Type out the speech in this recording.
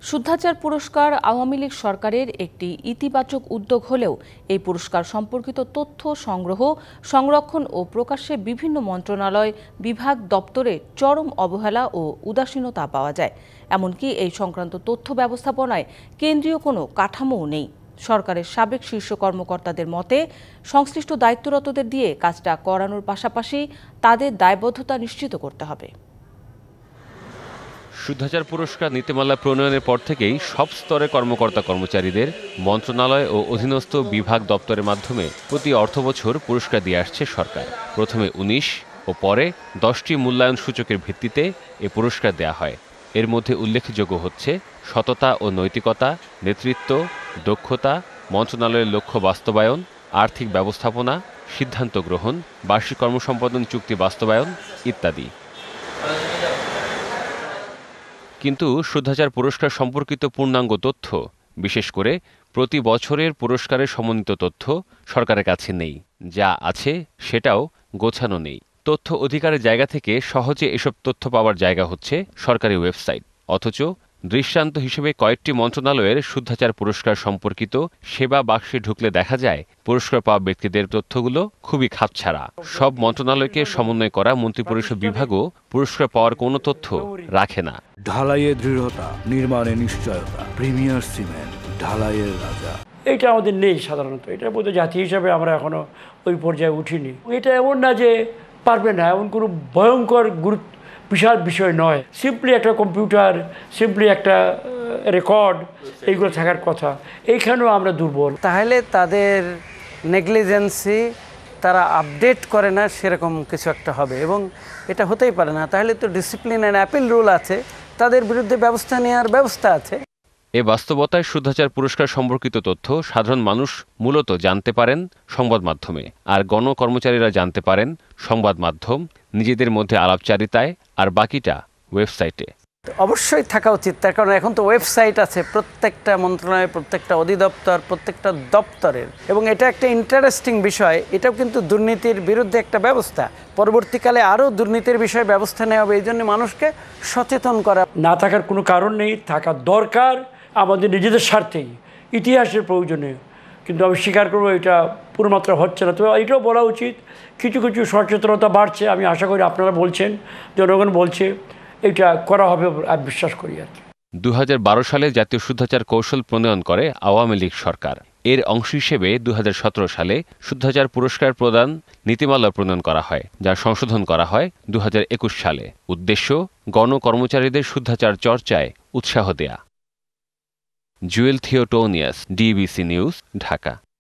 শুদ্ধাচার পুরস্কার আওয়ামী লীগ সরকারের একটি ইতিবাচক উদ্যোগ হলেও এই পুরস্কার সম্পর্কিত তথ্য সংগ্রহ, সংরক্ষণ ও প্রকাশে বিভিন্ন মন্ত্রণালয়, বিভাগ, দপ্তরে চরম অবহেলা ও উদাসীনতা পাওয়া যায়। এমনকি এই সংক্রান্ত তথ্য ব্যবস্থাপনায় কেন্দ্রীয় কোনো কাঠামোও নেই। সরকারের সাবেক শীর্ষ কর্মকর্তাদের মতে, সংশ্লিষ্ট দায়িত্বরতদের দিয়ে কাজটা করানোর পাশাপাশি তাদের দায়বদ্ধতা নিশ্চিত করতে হবে। শুদ্ধাচার পুরস্কার নীতিমালা প্রণয়নের পর থেকেই সব স্তরের কর্মকর্তা কর্মচারীদের মন্ত্রণালয় ও অধীনস্থ বিভাগ দপ্তরের মাধ্যমে প্রতি অর্থবছর পুরস্কার দিয়ে আসছে সরকার। প্রথমে ১৯ ও পরে ১০টি মূল্যায়ন সূচকের ভিত্তিতে এ পুরস্কার দেয়া হয়। এর মধ্যে উল্লেখযোগ্য হচ্ছে সততা ও নৈতিকতা, নেতৃত্ব, দক্ষতা, মন্ত্রণালয়ের লক্ষ্য বাস্তবায়ন, আর্থিক ব্যবস্থাপনা, সিদ্ধান্ত গ্রহণ, বার্ষিক কর্মসম্পাদন চুক্তি বাস্তবায়ন ইত্যাদি। কিন্তু শুদ্ধাচার পুরস্কার সম্পর্কিত পূর্ণাঙ্গ তথ্য, বিশেষ করে প্রতি বছরের পুরস্কারের সমন্বিত তথ্য সরকারের কাছে নেই। যা আছে সেটাও গোছানো নেই। তথ্য অধিকারের জায়গা থেকে সহজে এসব তথ্য পাওয়ার জায়গা হচ্ছে সরকারি ওয়েবসাইট। অথচ দৃষ্টান্ত হিসেবে কয়েকটি মন্ত্রণালয়ের শুদ্ধাচার পুরস্কার সম্পর্কিত সেবা বাক্সে ঢুকলে দেখা যায় পুরস্কার পাওয়া ব্যক্তিদের তথ্যগুলো খুবই খাপছাড়া। সব মন্ত্রণালয়কে সমন্বয় করা মন্ত্রিপরিষদ বিভাগও পুরস্কার পাওয়ার কোনো তথ্য রাখে না। ঢালাইয়ের দৃঢ়তা, নির্মাণে নিশ্চয়তা, প্রিমিয়ার সিমেন্ট, ঢালাইয়ের রাজা। এটা আমাদের নেই সাধারণত। এটার মধ্যে জাতি হিসাবে আমরা এখনো ওই পর্যায়ে উঠিনি। এটা এমন না যে পারবে না, এমন কোনো ভয়ঙ্কর বিশাল বিষয় নয়। সিম্পলি একটা কম্পিউটার, সিম্পলি একটা রেকর্ড, এইগুলো থাকার কথা। এইখানেও আমরা দুর্বল। তাহলে তাদের নেগলিজেন্সি, তারা আপডেট করে না, সেরকম কিছু একটা হবে এবং এটা হতেই পারে না। তাহলে তো ডিসিপ্লিন অ্যান্ড অ্যাপিল রুল আছে, তাদের বিরুদ্ধে ব্যবস্থা নেওয়ার ব্যবস্থা আছে। এ বাস্তবতায় শুদ্ধাচার পুরস্কার সম্পর্কিত তথ্য সাধারণ মানুষ মূলত জানতে পারেন সংবাদ মাধ্যমে, আর গণকর্মচারীরা জানতে পারেন সংবাদ মাধ্যম, নিজেদের মধ্যে আলাপচারিতায়, আর বাকিটা ওয়েবসাইটে। অবশ্যই থাকা উচিত, তার কারণ এখন তো ওয়েবসাইট আছে প্রত্যেকটা মন্ত্রণালয়ের, প্রত্যেকটা অধিদপ্তর, প্রত্যেকটা দপ্তরের, এবং এটা একটা ইন্টারেস্টিং বিষয়। এটাও কিন্তু দুর্নীতির বিরুদ্ধে একটা ব্যবস্থা। পরবর্তীকালে আরও দুর্নীতির বিষয়ে ব্যবস্থা নেওয়া হবে, এই জন্য মানুষকে সচেতন করা। না থাকার কোনো কারণ নেই, থাকা দরকার আমাদের নিজেদের স্বার্থেই, ইতিহাসের প্রয়োজনে। কিন্তু আমি স্বীকার করবো এটা পুরোমাত্রা হচ্ছে না। তবে এটাও বলা উচিত, কিছু কিছু সচেতনতা বাড়ছে। আমি আশা করি আপনারা বলছেন, জনগণ বলছে, এটা করা হবে আমি বিশ্বাস করি আর কি। ২০১২ সালে জাতীয় শুদ্ধাচার কৌশল প্রণয়ন করে আওয়ামী লীগ সরকার। এর অংশ হিসেবে ২০১৭ সালে শুদ্ধাচার পুরস্কার প্রদান নীতিমালা প্রণয়ন করা হয়, যা সংশোধন করা হয় ২০২১ সালে। উদ্দেশ্য গণকর্মচারীদের শুদ্ধাচার চর্চায় উৎসাহ দেয়া। Jewel Theotonius, DBC news, Dhaka.